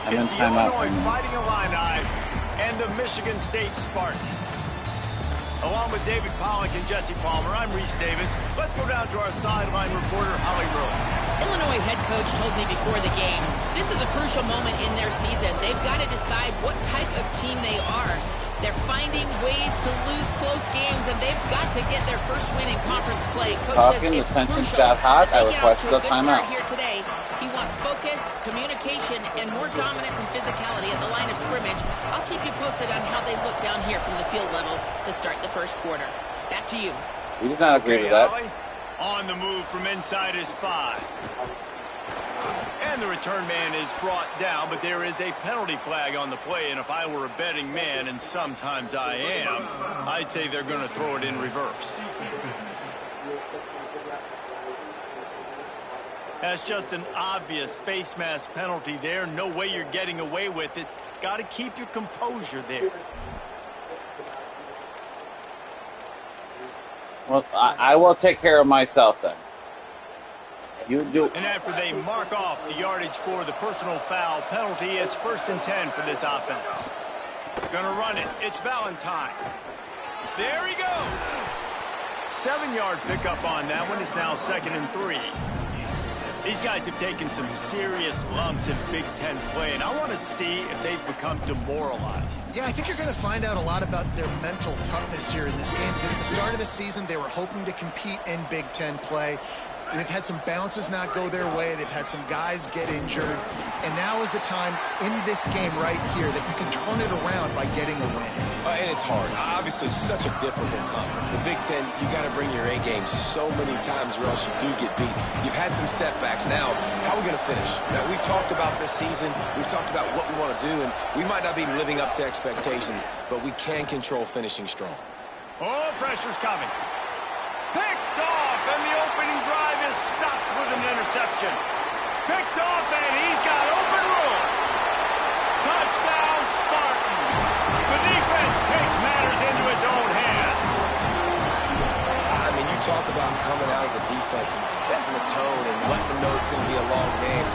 I'm in It's the timeout. Illinois Fighting Illini and the Michigan State Spartans. Along with David Pollack and Jesse Palmer, I'm Reese Davis. Let's go down to our sideline reporter, Holly Rowe. Illinois head coach told me before the game, this is a crucial moment in their season. They've got to decide what type of team they are. They're finding ways to lose close games, and they've got to get their first win in conference play. Coach Talking, says it's the tensions crucial got hot. that I they get off requested to a a good start timeout. here today. He wants focus, communication, and more dominance and physicality at the line of scrimmage. I'll keep you posted on how they look down here from the field level to start the first quarter. Back to you. We did not agree with that. Holly, on the move from inside his 5. And the return man is brought down, but there is a penalty flag on the play, and if I were a betting man, and sometimes I am, I'd say they're going to throw it in reverse. That's just an obvious face mask penalty there. No way you're getting away with it. Got to keep your composure there. Well, I will take care of myself then. You do. And after they mark off the yardage for the personal foul penalty, it's 1st and 10 for this offense. Gonna run it. It's Valentine. There he goes. 7-yard pickup on that one. Is now 2nd and 3. These guys have taken some serious lumps in Big Ten play, and I want to see if they've become demoralized. Yeah, I think you're going to find out a lot about their mental toughness here in this game, because at the start of the season, they were hoping to compete in Big Ten play. They've had some bounces not go their way. They've had some guys get injured. And now is the time in this game right here that you can turn it around by getting a win. And it's hard. Obviously, such a difficult conference. The Big Ten, you got to bring your A game so many times or else you do get beat. You've had some setbacks. Now, how are we going to finish? Now, we've talked about this season. We've talked about what we want to do, and we might not be living up to expectations, but we can control finishing strong. Oh, pressure's coming. Picked off, and the opening drive is stopped with an interception. Picked off, and he's got open room. Touchdown, Spartan. The defense takes matters into its own hands. I mean, you talk about coming out of the defense and setting the tone and letting them know it's going to be a long game.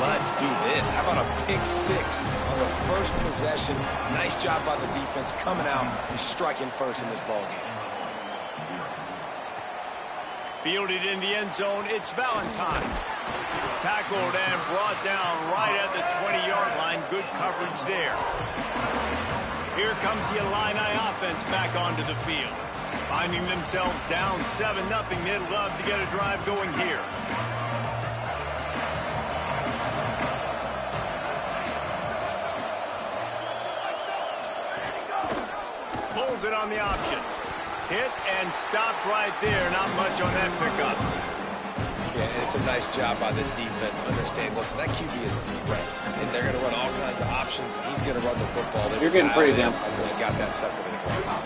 Let's do this. How about a pick 6 on the first possession? Nice job by the defense coming out and striking first in this ballgame. Fielded in the end zone, it's Valentine. Tackled and brought down right at the 20-yard line. Good coverage there. Here comes the Illini offense back onto the field. Finding themselves down 7-0, they'd love to get a drive going here. Pulls it on the option. Hit and stopped right there. Not much on that pickup. Yeah, and it's a nice job by this defense. Understand, listen, that QB is a threat. And they're going to run all kinds of options. He's going to run the football. You're getting pretty damn. Really got that sucker to the ground.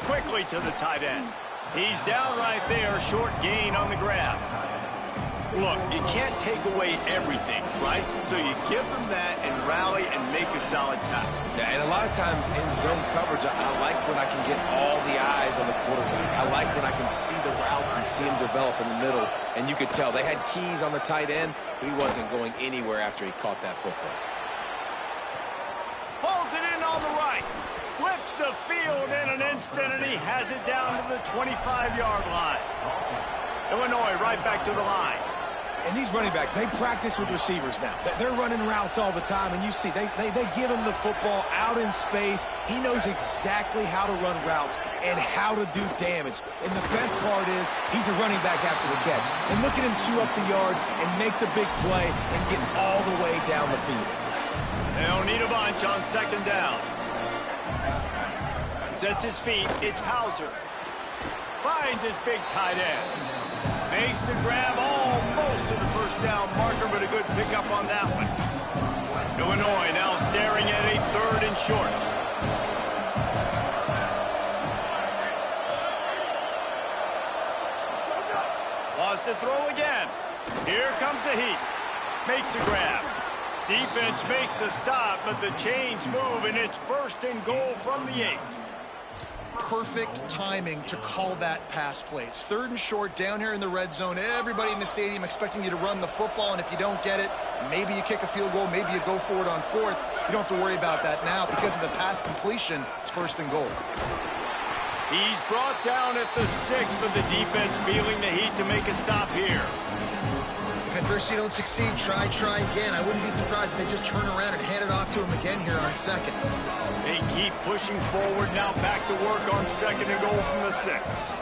Quickly to the tight end. He's down right there. Short gain on the grab. Look, you can't take away everything, right? So you give them that and rally and make a solid tackle. Yeah, and a lot of times in zone coverage, I like when I can get all the eyes on the quarterback. I like when I can see the routes and see him develop in the middle. And you could tell they had keys on the tight end. He wasn't going anywhere after he caught that football. Pulls it in on the right. Flips the field in an instant, and he has it down to the 25-yard line. Illinois right back to the line. And these running backs, they practice with receivers now. They're running routes all the time, and you see, they give him the football out in space. He knows exactly how to run routes and how to do damage. And the best part is he's a running back after the catch. And look at him chew up the yards and make the big play and get all the way down the field. They don't need a bunch on 2nd down. Sets his feet. It's Hauser. Finds his big tight end. Makes the grab almost to the first down marker, but a good pickup on that one. Illinois now staring at a 3rd and short. Lost the throw again. Here comes the heat. Makes the grab. Defense makes a stop, but the chains move, and it's 1st and goal from the 8. perfect timing to call that pass play. It's 3rd and short down here in the red zone. Everybody in the stadium expecting you to run the football, and if you don't get it, maybe you kick a field goal, maybe you go for it on 4th. You don't have to worry about that now because of the pass completion. It's 1st and goal. He's brought down at the 6, but the defense feeling the heat to make a stop here. If at first you don't succeed, try again. I wouldn't be surprised if they just turn around and hand it off to him again here on 2nd. They keep pushing forward, now back to work on 2nd and goal from the 6.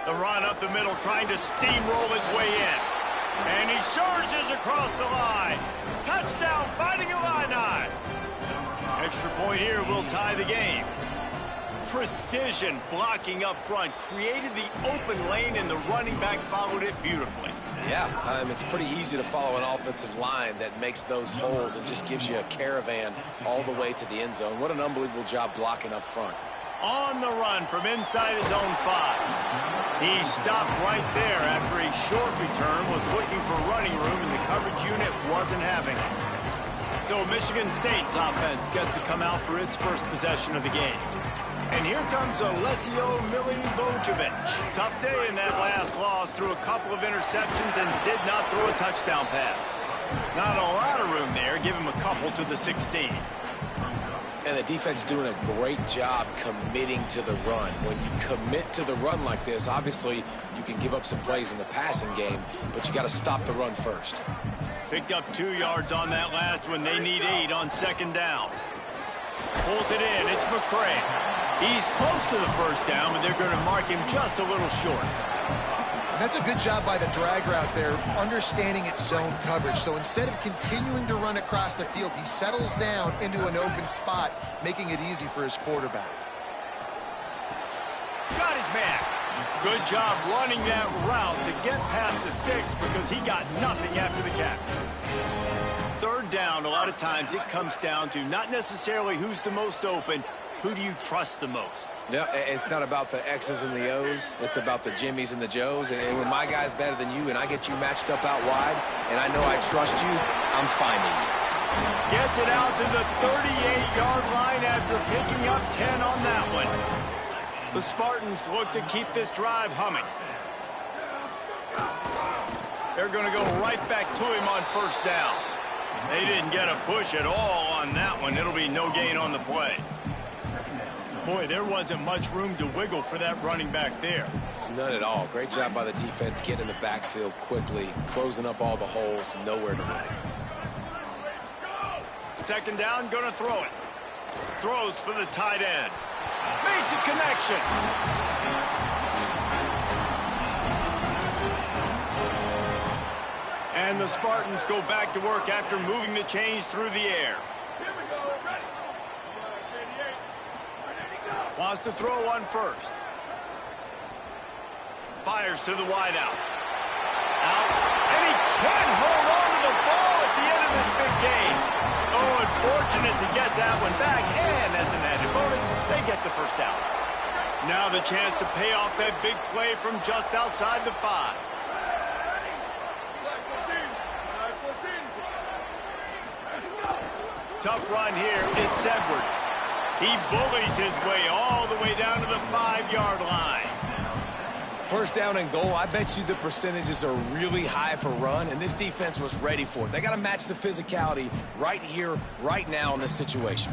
The run up the middle, trying to steamroll his way in. And he surges across the line. Touchdown, Fighting Illini. Extra point here will tie the game. Precision blocking up front, created the open lane, and the running back followed it beautifully. Yeah, it's pretty easy to follow an offensive line that makes those holes and just gives you a caravan all the way to the end zone. What an unbelievable job blocking up front. On the run from inside his own 5. He stopped right there after a short return, was looking for running room, and the coverage unit wasn't having it. So Michigan State's offense gets to come out for its first possession of the game. And here comes Alessio Milivojevic. Tough day in that last loss, threw a couple of interceptions and did not throw a touchdown pass. Not a lot of room there, give him a couple to the 16. And the defense doing a great job committing to the run. When you commit to the run like this, obviously you can give up some plays in the passing game, but you got to stop the run first. Picked up 2 yards on that last one. They need 8 on 2nd down. Pulls it in. It's McCray. He's close to the first down, but they're going to mark him just a little short. And that's a good job by the drag route there, understanding its zone coverage. So instead of continuing to run across the field, he settles down into an open spot, making it easy for his quarterback. Got his man. Good job running that route to get past the sticks because he got nothing after the catch. 3rd down, a lot of times it comes down to not necessarily who's the most open, who do you trust the most? Yeah, it's not about the X's and the O's. It's about the Jimmies and the Joes. And when my guy's better than you and I get you matched up out wide and I know I trust you, I'm finding you. Gets it out to the 38-yard line after picking up 10 on that one. The Spartans look to keep this drive humming. They're going to go right back to him on 1st down. They didn't get a push at all on that one. It'll be no gain on the play. Boy, there wasn't much room to wiggle for that running back there. None at all. Great job by the defense getting in the backfield quickly, closing up all the holes, nowhere to run. 2nd down, going to throw it. Throws for the tight end. Makes a connection. And the Spartans go back to work after moving the chains through the air. Wants to throw on 1st. Fires to the wideout. Out. And he can't hold on to the ball at the end of this big game. Oh, unfortunate to get that one back. And as an added bonus, they get the 1st down. Now the chance to pay off that big play from just outside the 5. Tough run here. It's Edwards. He bullies his way all the way down to the 5-yard line. 1st down and goal, I bet you the percentages are really high for run, and this defense was ready for it. They got to match the physicality right here, right now in this situation.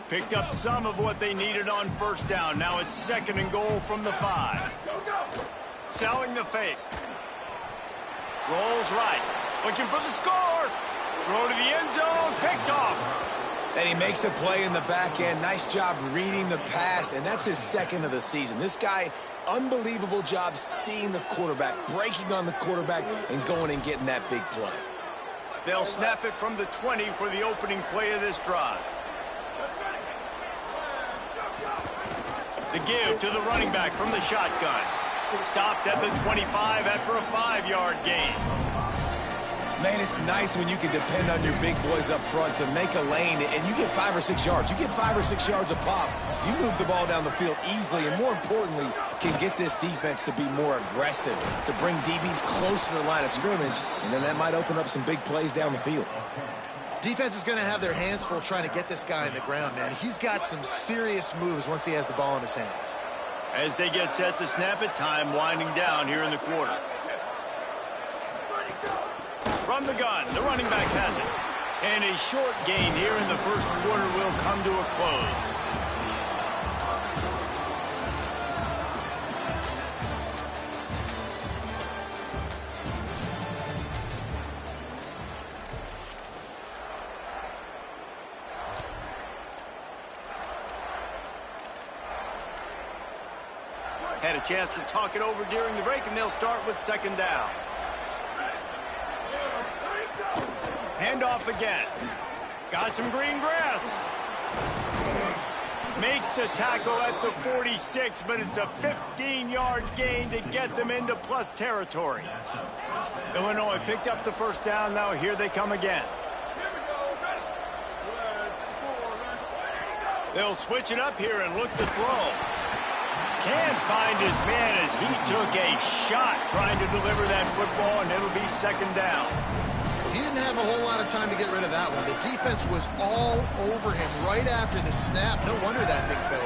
Picked up some of what they needed on 1st down. Now it's 2nd and goal from the 5. Selling the fake. Rolls right. Looking for the score. Throw to the end zone. Picked off. And he makes a play in the back end. Nice job reading the pass, and that's his 2nd of the season. This guy, unbelievable job seeing the quarterback, breaking on the quarterback, and going and getting that big play. They'll snap it from the 20 for the opening play of this drive. The give to the running back from the shotgun. Stopped at the 25 after a 5-yard gain. Man, it's nice when you can depend on your big boys up front to make a lane, and you get 5 or 6 yards. You get 5 or 6 yards a pop. You move the ball down the field easily, and more importantly, can get this defense to be more aggressive, to bring DBs close to the line of scrimmage, and then that might open up some big plays down the field. Defense is going to have their hands full trying to get this guy on the ground, man. He's got some serious moves once he has the ball in his hands. As they get set to snap it, time winding down here in the quarter. From the gun, the running back has it. And a short gain here in the first quarter will come to a close. Had a chance to talk it over during the break, and they'll start with second down. Handoff again. Got some green grass. Makes the tackle at the 46, but it's a 15-yard gain to get them into plus territory. Illinois picked up the first down. Now here they come again. They'll switch it up here and look to throw. Can't find his man as he took a shot trying to deliver that football, and it'll be second down. He didn't have a whole lot of time to get rid of that one. The defense was all over him right after the snap. No wonder that thing fell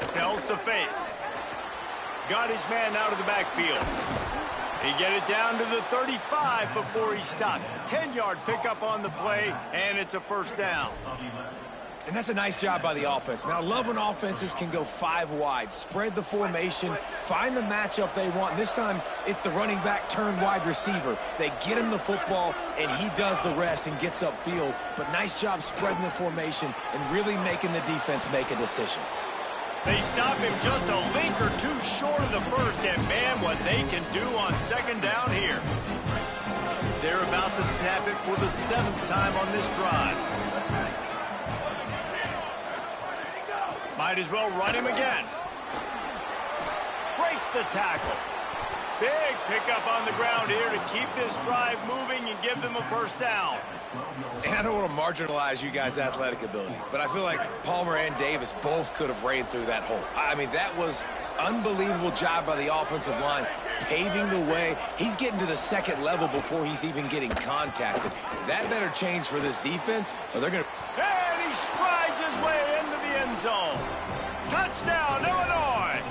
in. Sells to fake. Got his man out of the backfield. He get it down to the 35 before he stopped. 10-yard pickup on the play, and it's a first down. And that's a nice job by the offense. Man, I love when offenses can go 5 wide, spread the formation, find the matchup they want. This time, it's the running back turned wide receiver. They get him the football, and he does the rest and gets upfield. But nice job spreading the formation and really making the defense make a decision. They stop him just a link or two short of the first, and man, what they can do on second down here. They're about to snap it for the 7th time on this drive. Might as well run him again. Breaks the tackle. Big pickup on the ground here to keep this drive moving and give them a first down. And I don't want to marginalize you guys' athletic ability, but I feel like Palmer and Davis both could have ran through that hole. I mean, that was unbelievable job by the offensive line, paving the way. He's getting to the second level before he's even getting contacted. That better change for this defense, or they're going to... And he strides his way into the end zone. Touchdown, Illinois!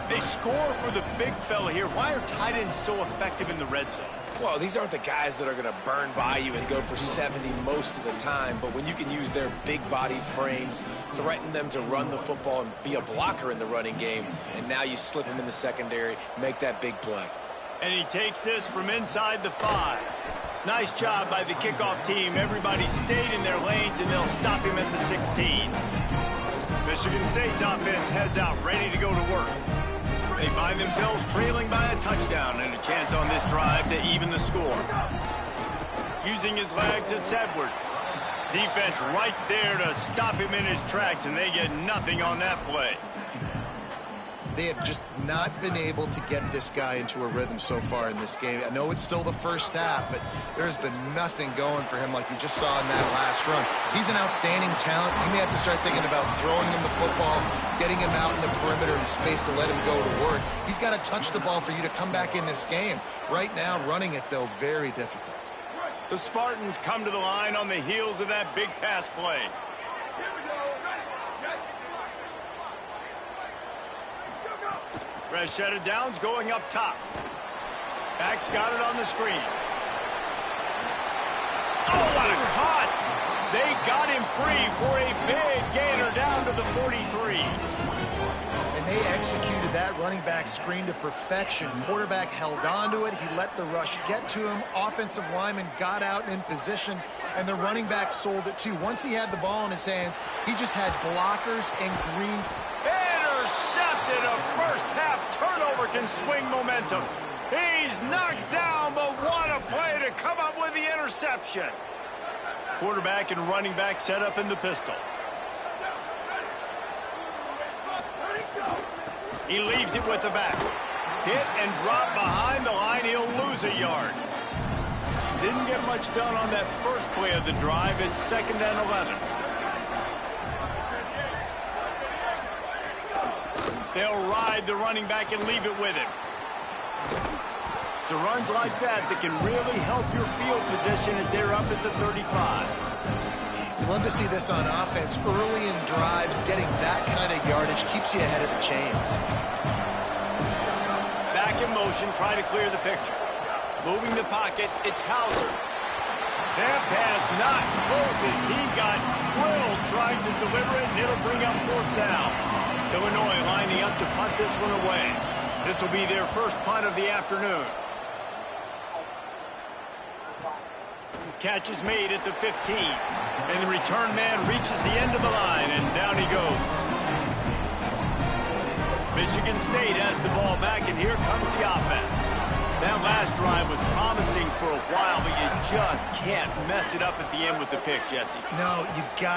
They score for the big fella here. Why are tight ends so effective in the red zone? Well, these aren't the guys that are going to burn by you and go for 70 most of the time, but when you can use their big-bodied frames, threaten them to run the football and be a blocker in the running game, and now you slip them in the secondary, make that big play. And he takes this from inside the 5. Nice job by the kickoff team. Everybody stayed in their lanes, and they'll stop him at the 16. Michigan State's offense heads out, ready to go to work. They find themselves trailing by a touchdown and a chance on this drive to even the score. Using his legs, it's Edwards. Defense right there to stop him in his tracks, and they get nothing on that play. They have just not been able to get this guy into a rhythm so far in this game. I know it's still the first half, but there's been nothing going for him like you just saw in that last run. He's an outstanding talent. You may have to start thinking about throwing him the football, getting him out in the perimeter and space to let him go to work. He's got to touch the ball for you to come back in this game. Right now, running it, though, very difficult. The Spartans come to the line on the heels of that big pass play. Rashida Downs going up top. Back's got it on the screen. Oh, what a cut! They got him free for a big gainer down to the 43. And they executed that running back screen to perfection. Quarterback held on to it. He let the rush get to him. Offensive lineman got out in position, and the running back sold it too. Once he had the ball in his hands, he just had blockers and green. Intercepted. A first half turnover can swing momentum. He's knocked down, but what a play to come up with the interception. Quarterback and running back set up in the pistol. He leaves it with the back. Hit and drop behind the line. He'll lose a yard. Didn't get much done on that first play of the drive. It's 2nd and 11. They'll ride the running back and leave it with him. So runs like that can really help your field position as they're up at the 35. You love to see this on offense. Early in drives, getting that kind of yardage keeps you ahead of the chains. Back in motion, try to clear the picture. Moving the pocket, it's Hauser. That pass not close as he got drilled trying to deliver it, and it'll bring up 4th down. Illinois lining up to punt this one away. This will be their first punt of the afternoon. Catch is made at the 15. And the return man reaches the end of the line, and down he goes. Michigan State has the ball back, and here comes the offense. That last drive was promising for a while, but you just can't mess it up at the end with the pick, Jesse. No, you got